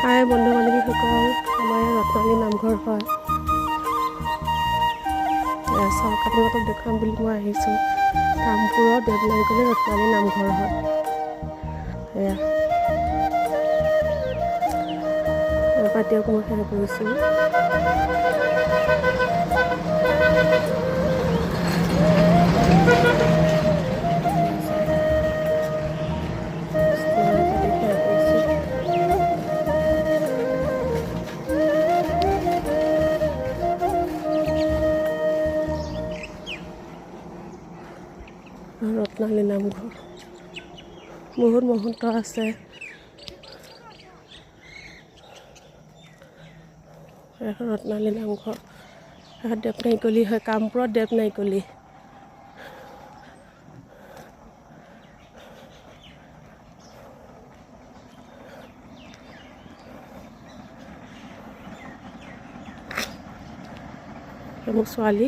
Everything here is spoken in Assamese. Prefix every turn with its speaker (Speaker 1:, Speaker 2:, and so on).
Speaker 1: হাই বন্ধু বান্ধৱীসকল, আমাৰ ইয়াত ৰত্নালী নামঘৰ হয়। চাওক আপোনালোকক দেখুৱাম বুলি মই আহিছোঁ। কামপুৰৰ দেৱনাৰিকলী ৰত্নালী নামঘৰ হয়। এয়া পাতিয়ক মই সেৱা কৰিছোঁ। ৰত্নালী নামঘৰ বহুত মহন্ত আছে। ৰত্নালী নামঘৰ দেৱনাৰিকলী হয়, কামপুৰত দেৱনাৰিকলী। মোৰ ছোৱালী